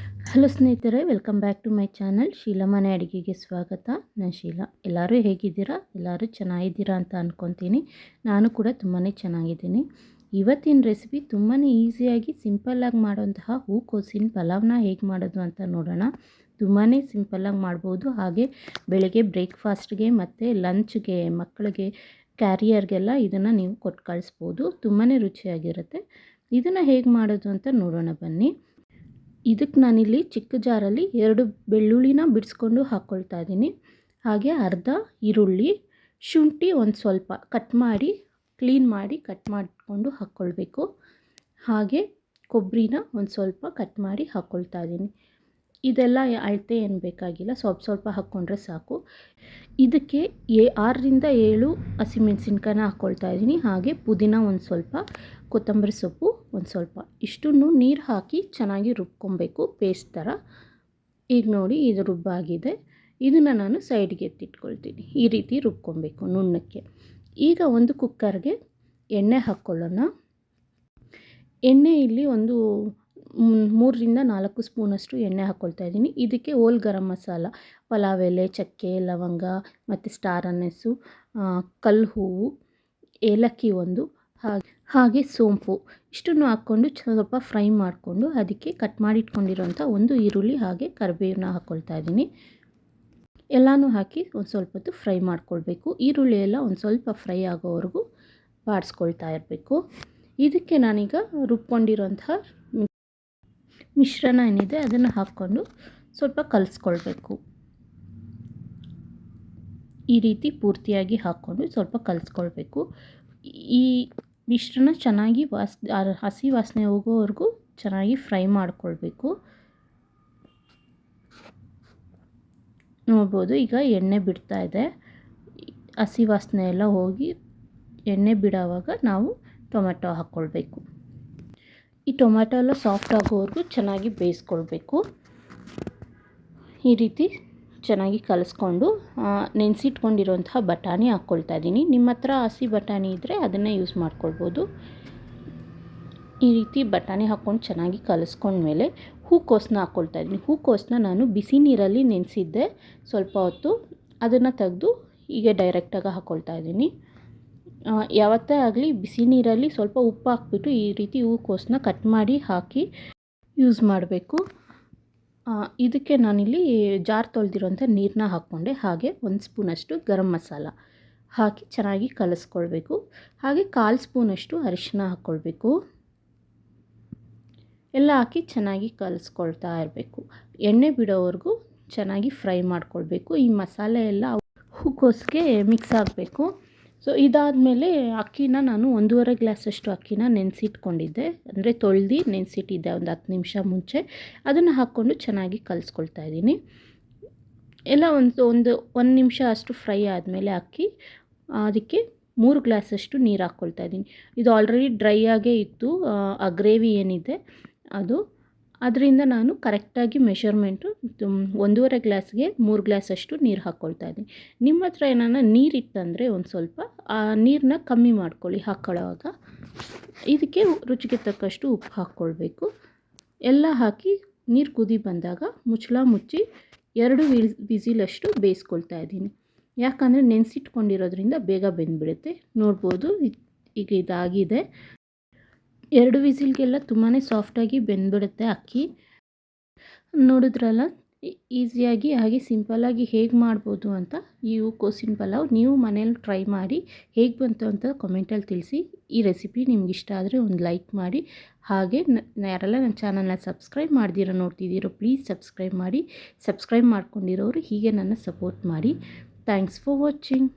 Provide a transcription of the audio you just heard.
Hello ಸ್ನೇಹಿತರೆ, welcome back to my channel Sheela ಮನೆ ಅಡುಗೆಗೆ ಸ್ವಾಗತ. ನಾನು ಶೀಲಾ. ಎಲ್ಲರೂ ಹೇಗಿದ್ದೀರಾ? ಎಲ್ಲರೂ ಚೆನ್ನಾಗಿದ್ದೀರಾ ಅಂತ ಅಂದ್ಕೊತೀನಿ. ನಾನು ಕೂಡ ತುಂಬಾ ಚೆನ್ನಾಗಿದ್ದೀನಿ. ಇವತ್ತಿನ ರೆಸಿಪಿ ತುಂಬಾ ಈಸಿಯಾಗಿ ಸಿಂಪಲ್ಲಾಗಿ ಮಾಡೋಂತಹ ಹೂಕೋಸಿನ ಪಲಾವ್ನ ಹೇಗೆ ಮಾಡೋದು ಅಂತ ನೋಡೋಣ. ತುಂಬಾ ಸಿಂಪಲ್ಲಾಗಿ ಮಾಡ್ಬೋದು. ಹಾಗೆ ಬೆಳಗ್ಗೆ ಬ್ರೇಕ್ಫಾಸ್ಟ್ಗೆ ಮತ್ತು ಲಂಚ್ಗೆ ಮಕ್ಕಳಿಗೆ ಕ್ಯಾರಿಯರ್ಗೆಲ್ಲ ಇದನ್ನು ನೀವು ಕೊಟ್ಟು ಕಳಿಸ್ಬೋದು. ತುಂಬಾ ರುಚಿಯಾಗಿರುತ್ತೆ. ಇದನ್ನು ಹೇಗೆ ಮಾಡೋದು ಅಂತ ನೋಡೋಣ ಬನ್ನಿ. ಇದಕ್ಕೆ ನಾನಿಲ್ಲಿ ಚಿಕ್ಕ ಜಾರಲ್ಲಿ 2 ಬೆಳ್ಳುಳ್ಳಿನ ಬಿಡಿಸ್ಕೊಂಡು ಹಾಕ್ಕೊಳ್ತಾ ಇದ್ದೀನಿ. ಹಾಗೆ ಅರ್ಧ ಈರುಳ್ಳಿ, ಶುಂಠಿ ಒಂದು ಸ್ವಲ್ಪ ಕ್ಲೀನ್ ಮಾಡಿ ಕಟ್ ಮಾಡಿಕೊಂಡು ಹಾಕ್ಕೊಳ್ಬೇಕು. ಹಾಗೆ ಕೊಬ್ಬರಿನ ಒಂದು ಸ್ವಲ್ಪ ಕಟ್ ಮಾಡಿ ಹಾಕ್ಕೊಳ್ತಾ ಇದ್ದೀನಿ. ಇದೆಲ್ಲ ಅಳತೆ ಏನು ಬೇಕಾಗಿಲ್ಲ, ಸ್ವಲ್ಪ ಹಾಕ್ಕೊಂಡ್ರೆ ಸಾಕು. ಇದಕ್ಕೆ 6ರಿಂದ 7 ಹಸಿಮೆಣಸಿನ್ಕಾಯಿನ ಹಾಕ್ಕೊಳ್ತಾ ಇದ್ದೀನಿ. ಹಾಗೆ ಪುದೀನ ಒಂದು ಸ್ವಲ್ಪ, ಕೊತ್ತಂಬರಿ ಸೊಪ್ಪು ಒಂದು ಸ್ವಲ್ಪ, ಇಷ್ಟನ್ನು ನೀರು ಹಾಕಿ ಚೆನ್ನಾಗಿ ರುಬ್ಕೊಬೇಕು ಪೇಸ್ಟ್ ಥರ. ಈಗ ನೋಡಿ ಇದು ರುಬ್ಬಾಗಿದೆ. ಇದನ್ನು ನಾನು ಸೈಡ್ಗೆ ಎತ್ತಿಟ್ಕೊಳ್ತೀನಿ. ಈ ರೀತಿ ರುಬ್ಕೊಬೇಕು ನುಣ್ಣಕ್ಕೆ. ಈಗ ಒಂದು ಕುಕ್ಕರ್ಗೆ ಎಣ್ಣೆ ಹಾಕ್ಕೊಳ್ಳೋಣ. ಎಣ್ಣೆ ಇಲ್ಲಿ ಒಂದು 3ರಿಂದ 4 ಸ್ಪೂನಷ್ಟು ಎಣ್ಣೆ ಹಾಕ್ಕೊಳ್ತಾ ಇದ್ದೀನಿ. ಇದಕ್ಕೆ ಹೋಲ್ ಗರಂ ಮಸಾಲ, ಪಲಾವ್ ಎಲೆ, ಚಕ್ಕೆ, ಲವಂಗ ಮತ್ತು ಸ್ಟಾರ್ ಅನ್ನೆಸ್ಸು, ಕಲ್ಲು ಹೂವು, ಏಲಕ್ಕಿ ಒಂದು, ಹಾಗೆ ಸೋಂಪು ಇಷ್ಟನ್ನು ಹಾಕ್ಕೊಂಡು ಸ್ವಲ್ಪ ಫ್ರೈ ಮಾಡಿಕೊಂಡು ಅದಕ್ಕೆ ಕಟ್ ಮಾಡಿ ಇಟ್ಕೊಂಡಿರೋಂಥ ಒಂದು ಈರುಳ್ಳಿ ಹಾಗೆ ಕರಿಬೇವನ್ನ ಹಾಕ್ಕೊಳ್ತಾ ಇದ್ದೀನಿ. ಎಲ್ಲನೂ ಹಾಕಿ ಒಂದು ಸ್ವಲ್ಪ ಹೊತ್ತು ಫ್ರೈ ಮಾಡ್ಕೊಳ್ಬೇಕು. ಈರುಳ್ಳಿ ಎಲ್ಲ ಒಂದು ಸ್ವಲ್ಪ ಫ್ರೈ ಆಗೋವರೆಗೂ ಬಾಡಿಸ್ಕೊಳ್ತಾ ಇರಬೇಕು. ಇದಕ್ಕೆ ನಾನೀಗ ರುಬ್ಕೊಂಡಿರೋಂತಹ ಮಿಶ್ರಣ ಏನಿದೆ ಅದನ್ನು ಹಾಕ್ಕೊಂಡು ಸ್ವಲ್ಪ ಕಲಿಸ್ಕೊಳ್ಬೇಕು. ಈ ರೀತಿ ಪೂರ್ತಿಯಾಗಿ ಹಾಕ್ಕೊಂಡು ಸ್ವಲ್ಪ ಕಲಿಸ್ಕೊಳ್ಬೇಕು. ಈ ಮಿಶ್ರಣ ಚೆನ್ನಾಗಿ ಹಸಿ ವಾಸನೆ ಹೋಗೋವರೆಗೂ ಚೆನ್ನಾಗಿ ಫ್ರೈ ಮಾಡಿಕೊಳ್ಬೇಕು. ನೋಡ್ಬೋದು ಈಗ ಎಣ್ಣೆ ಬಿಡ್ತಾ ಇದೆ. ಹಸಿ ವಾಸನೆ ಎಲ್ಲ ಹೋಗಿ ಎಣ್ಣೆ ಬಿಡೋವಾಗ ನಾವು ಟೊಮೆಟೊ ಹಾಕ್ಕೊಳ್ಬೇಕು. ಈ ಟೊಮೆಟೊ ಎಲ್ಲ ಸಾಫ್ಟ್ ಆಗೋವರೆಗೂ ಚೆನ್ನಾಗಿ ಬೇಯಿಸ್ಕೊಳ್ಬೇಕು. ಈ ರೀತಿ ಚೆನ್ನಾಗಿ ಕಲಿಸ್ಕೊಂಡು ನೆನೆಸಿಟ್ಕೊಂಡಿರೋಂತಹ ಬಟಾಣಿ ಹಾಕ್ಕೊಳ್ತಾ ಇದ್ದೀನಿ. ನಿಮ್ಮ ಹತ್ರ ಹಸಿ ಬಟಾಣಿ ಇದ್ದರೆ ಅದನ್ನೇ ಯೂಸ್ ಮಾಡ್ಕೊಳ್ಬೋದು. ಈ ರೀತಿ ಬಟಾಣಿ ಹಾಕ್ಕೊಂಡು ಚೆನ್ನಾಗಿ ಕಲಿಸ್ಕೊಂಡ್ಮೇಲೆ ಹೂಕೋಸನ್ನ ಹಾಕ್ಕೊಳ್ತಾ ಇದ್ದೀನಿ. ಹೂಕೋಸನ್ನ ನಾನು ಬಿಸಿ ನೀರಲ್ಲಿ ನೆನೆಸಿದ್ದೆ ಸ್ವಲ್ಪ ಹೊತ್ತು. ಅದನ್ನು ತೆಗೆದು ಹೀಗೆ ಡೈರೆಕ್ಟಾಗಿ ಹಾಕ್ಕೊಳ್ತಾ ಇದ್ದೀನಿ. ಯಾವತ್ತೇ ಆಗಲಿ ಬಿಸಿ ನೀರಲ್ಲಿ ಸ್ವಲ್ಪ ಉಪ್ಪು ಹಾಕ್ಬಿಟ್ಟು ಈ ರೀತಿ ಹೂಕೋಸನ್ನ ಕಟ್ ಮಾಡಿ ಹಾಕಿ ಯೂಸ್ ಮಾಡಬೇಕು. ಇದಕ್ಕೆ ನಾನಿಲ್ಲಿ ಜಾರ್ ತೊಳೆದಿರೋಂಥ ನೀರನ್ನ ಹಾಕ್ಕೊಂಡೆ. ಹಾಗೆ 1 ಸ್ಪೂನಷ್ಟು ಗರಂ ಮಸಾಲ ಹಾಕಿ ಚೆನ್ನಾಗಿ ಕಲಿಸ್ಕೊಳ್ಬೇಕು. ಹಾಗೆ 1/4 ಸ್ಪೂನಷ್ಟು ಅರಿಶಿನ ಹಾಕ್ಕೊಳ್ಬೇಕು. ಎಲ್ಲ ಹಾಕಿ ಚೆನ್ನಾಗಿ ಕಲಿಸ್ಕೊಳ್ತಾ ಇರಬೇಕು. ಎಣ್ಣೆ ಬಿಡೋವರೆಗೂ ಚೆನ್ನಾಗಿ ಫ್ರೈ ಮಾಡ್ಕೊಳ್ಬೇಕು. ಈ ಮಸಾಲೆ ಎಲ್ಲ ಹೂಕೋಸಿಗೆ ಮಿಕ್ಸ್ ಆಗಬೇಕು. ಸೊ ಇದಾದಮೇಲೆ ಅಕ್ಕಿನ ನಾನು 1.5 ಗ್ಲಾಸಷ್ಟು ಅಕ್ಕಿನ ನೆನೆಸಿಟ್ಕೊಂಡಿದ್ದೆ, ಅಂದರೆ ತೊಳೆದು ನೆನೆಸಿಟ್ಟಿದ್ದೆ ಒಂದು 10 ನಿಮಿಷ ಮುಂಚೆ. ಅದನ್ನು ಹಾಕ್ಕೊಂಡು ಚೆನ್ನಾಗಿ ಕಲಿಸ್ಕೊಳ್ತಾ ಇದ್ದೀನಿ. ಎಲ್ಲ ಒಂದು ನಿಮಿಷ ಅಷ್ಟು ಫ್ರೈ ಆದಮೇಲೆ ಅಕ್ಕಿ, ಅದಕ್ಕೆ 3 ಗ್ಲಾಸಷ್ಟು ನೀರು ಹಾಕ್ಕೊಳ್ತಾ ಇದ್ದೀನಿ. ಇದು ಆಲ್ರೆಡಿ ಡ್ರೈ ಆಗೇ ಇತ್ತು ಆ ಗ್ರೇವಿ ಏನಿದೆ ಅದು. ಅದರಿಂದ ನಾನು ಕರೆಕ್ಟಾಗಿ ಮೆಷರ್ಮೆಂಟು 1.5 ಗ್ಲಾಸ್ಗೆ 3 ಗ್ಲಾಸಷ್ಟು ನೀರು ಹಾಕ್ಕೊಳ್ತಾ ಇದ್ದೀನಿ. ನಿಮ್ಮ ಹತ್ರ ಏನಾನ ನೀರಿತ್ತಂದರೆ ಒಂದು ಸ್ವಲ್ಪ ಆ ನೀರನ್ನ ಕಮ್ಮಿ ಮಾಡ್ಕೊಳ್ಳಿ ಹಾಕ್ಕೊಳ್ಳೋವಾಗ. ಇದಕ್ಕೆ ರುಚಿಗೆ ತಕ್ಕಷ್ಟು ಉಪ್ಪು ಹಾಕ್ಕೊಳ್ಬೇಕು. ಎಲ್ಲ ಹಾಕಿ ನೀರು ಕುದಿ ಬಂದಾಗ ಮುಚ್ಚಳ ಮುಚ್ಚಿ 2 ವಿಸಿಲಷ್ಟು ಬೇಯಿಸ್ಕೊಳ್ತಾ ಇದ್ದೀನಿ. ಯಾಕಂದರೆ ನೆನೆಸಿಟ್ಕೊಂಡಿರೋದ್ರಿಂದ ಬೇಗ ಬೆಂದ್ಬಿಡುತ್ತೆ. ನೋಡ್ಬೋದು ಈಗ ಇದಾಗಿದೆ. 2 ವಿಸಿಲ್ಗೆಲ್ಲ ತುಂಬಾ ಸಾಫ್ಟಾಗಿ ಬೆಂದ್ಬಿಡುತ್ತೆ ಅಕ್ಕಿ. ನೋಡಿದ್ರಲ್ಲ ಈಸಿಯಾಗಿ ಹಾಗೆ ಸಿಂಪಲ್ಲಾಗಿ ಹೇಗೆ ಮಾಡ್ಬೋದು ಅಂತ. ಈ ಹೂಕೋಸಿನ ಪಲಾವ್ ನೀವು ಮನೇಲಿ ಟ್ರೈ ಮಾಡಿ ಹೇಗೆ ಬಂತು ಅಂತ ಕಮೆಂಟಲ್ಲಿ ತಿಳಿಸಿ. ಈ ರೆಸಿಪಿ ನಿಮ್ಗೆ ಇಷ್ಟ ಆದರೆ ಒಂದು ಲೈಕ್ ಮಾಡಿ. ಹಾಗೆ ಯಾರೆಲ್ಲ ನನ್ನ ಚಾನಲ್ನ ಸಬ್ಸ್ಕ್ರೈಬ್ ಮಾಡ್ದಿರೋ ನೋಡ್ತಿದ್ದೀರೋ ಪ್ಲೀಸ್ ಸಬ್ಸ್ಕ್ರೈಬ್ ಮಾಡಿ. ಸಬ್ಸ್ಕ್ರೈಬ್ ಮಾಡ್ಕೊಂಡಿರೋರು ಹೀಗೆ ನನ್ನ ಸಪೋರ್ಟ್ ಮಾಡಿ. Thanks for watching.